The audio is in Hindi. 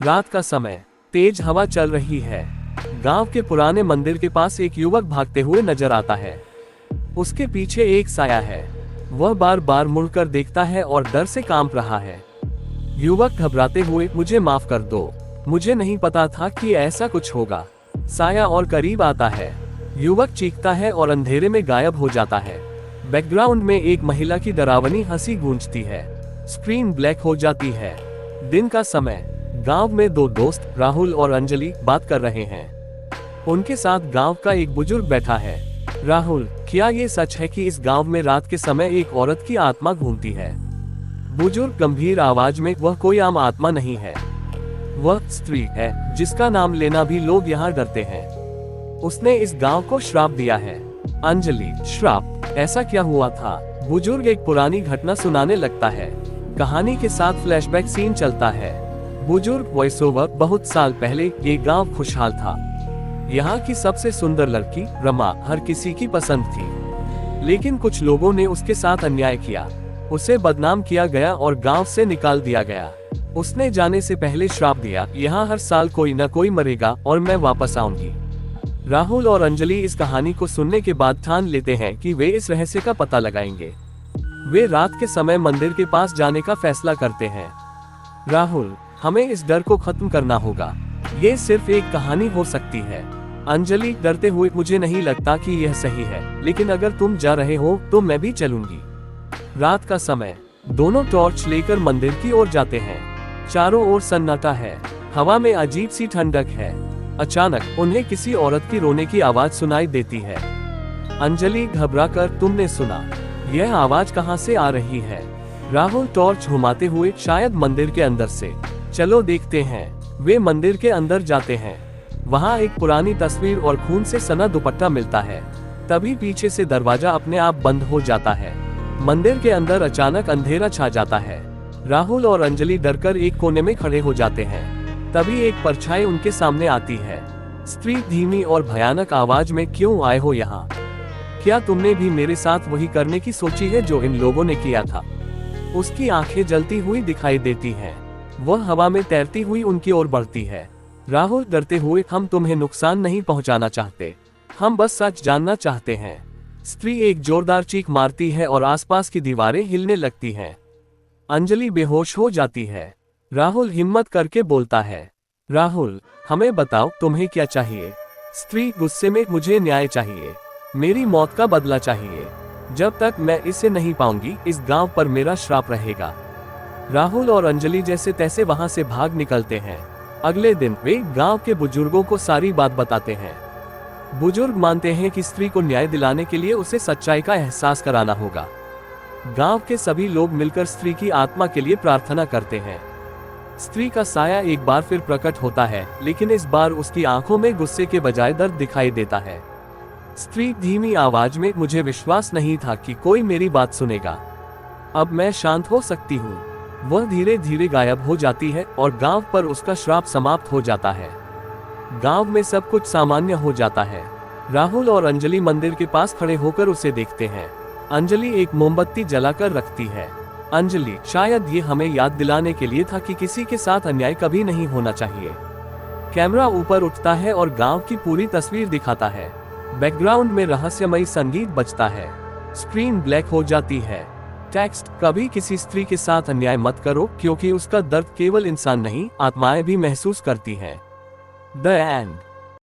रात का समय, तेज हवा चल रही है। गांव के पुराने मंदिर के पास एक युवक भागते हुए नजर आता है। उसके पीछे एक साया है। वह बार बार मुड़कर देखता है और डर से कांप रहा है। युवक घबराते हुए, मुझे माफ कर दो, मुझे नहीं पता था कि ऐसा कुछ होगा। साया और करीब आता है। युवक चीखता है और अंधेरे में गायब हो जाता है। बैकग्राउंड में एक महिला की डरावनी हंसी गूंजती है। स्क्रीन ब्लैक हो जाती है। दिन का समय, गांव में दो दोस्त राहुल और अंजलि बात कर रहे हैं। उनके साथ गांव का एक बुजुर्ग बैठा है। राहुल, क्या ये सच है कि इस गांव में रात के समय एक औरत की आत्मा घूमती है? बुजुर्ग गंभीर आवाज में, वह कोई आम आत्मा नहीं है, वह स्त्री है जिसका नाम लेना भी लोग यहाँ डरते हैं। उसने इस गांव को श्राप दिया है। अंजलि, श्राप? ऐसा क्या हुआ था? बुजुर्ग एक पुरानी घटना सुनाने लगता है। कहानी के साथ फ्लैशबैक सीन चलता है। बुजुर्ग वॉइस ओवर, बहुत साल पहले ये गांव खुशहाल था। यहाँ की सबसे सुंदर लड़की रमा हर किसी की पसंद थी, लेकिन कुछ लोगों ने उसके साथ अन्याय किया। उसे बदनाम किया गया और गांव से निकाल दिया गया। उसने जाने से पहले श्राप दिया, यहाँ हर साल कोई न कोई मरेगा और मैं वापस आऊंगी। राहुल और अंजलि इस कहानी को सुनने के बाद ठान लेते हैं कि वे इस रहस्य का पता लगाएंगे। वे रात के समय मंदिर के पास जाने का फैसला करते हैं। राहुल, हमें इस डर को खत्म करना होगा। ये सिर्फ एक कहानी हो सकती है। अंजलि डरते हुए, मुझे नहीं लगता कि यह सही है, लेकिन अगर तुम जा रहे हो तो मैं भी चलूंगी। रात का समय, दोनों टॉर्च लेकर मंदिर की ओर जाते हैं। चारों ओर सन्नाटा है। हवा में अजीब सी ठंडक है। अचानक उन्हें किसी औरत की रोने की आवाज सुनाई देती है। अंजलि घबराकर, तुमने सुना? यह आवाज कहां से आ रही है? राहुल टॉर्च घुमाते हुए, शायद मंदिर के अंदर से। चलो देखते हैं। वे मंदिर के अंदर जाते हैं। वहां एक पुरानी तस्वीर और खून से सना दुपट्टा मिलता है। तभी पीछे से दरवाजा अपने आप बंद हो जाता है। मंदिर के अंदर अचानक अंधेरा छा जाता है। राहुल और अंजलि डरकर एक कोने में खड़े हो जाते हैं। तभी एक परछाई उनके सामने आती है। स्त्री धीमी और भयानक आवाज में, क्यों आए हो यहाँ? क्या तुमने भी मेरे साथ वही करने की सोची है जो इन लोगों ने किया था? उसकी आंखें जलती हुई दिखाई देती हैं। वह हवा में तैरती हुई उनकी ओर बढ़ती है। राहुल डरते हुए, हम तुम्हें नुकसान नहीं पहुंचाना चाहते, हम बस सच जानना चाहते हैं। स्त्री एक जोरदार चीख मारती है और आसपास की दीवारें हिलने लगती हैं। अंजलि बेहोश हो जाती है। राहुल हिम्मत करके बोलता है, राहुल, हमें बताओ तुम्हें क्या चाहिए? स्त्री गुस्से में, मुझे न्याय चाहिए, मेरी मौत का बदला चाहिए। जब तक मैं इसे नहीं पाऊंगी, इस गांव पर मेरा श्राप रहेगा। राहुल और अंजलि जैसे तैसे वहां से भाग निकलते हैं। अगले दिन वे गांव के बुजुर्गों को सारी बात बताते हैं। बुजुर्ग मानते हैं कि स्त्री को न्याय दिलाने के लिए उसे सच्चाई का एहसास कराना होगा। गांव के सभी लोग मिलकर स्त्री की आत्मा के लिए प्रार्थना करते हैं। स्त्री का साया एक बार फिर प्रकट होता है, लेकिन इस बार उसकी आंखों में गुस्से के बजाय दर्द दिखाई देता है। स्त्री धीमी आवाज में, मुझे विश्वास नहीं था कि कोई मेरी बात सुनेगा। अब मैं शांत हो सकती हूँ। वह धीरे धीरे गायब हो जाती है और गांव पर उसका श्राप समाप्त हो जाता है। गांव में सब कुछ सामान्य हो जाता है। राहुल और अंजलि मंदिर के पास खड़े होकर उसे देखते हैं। अंजलि एक मोमबत्ती जलाकर रखती है। अंजलि, शायद ये हमें याद दिलाने के लिए था कि किसी के साथ अन्याय कभी नहीं होना चाहिए। कैमरा ऊपर उठता है और गांव की पूरी तस्वीर दिखाता है। बैकग्राउंड में रहस्यमयी संगीत बजता है। स्क्रीन ब्लैक हो जाती है। टेक्स्ट, कभी किसी स्त्री के साथ अन्याय मत करो, क्योंकि उसका दर्द केवल इंसान नहीं, आत्माएं भी महसूस करती हैं। The end.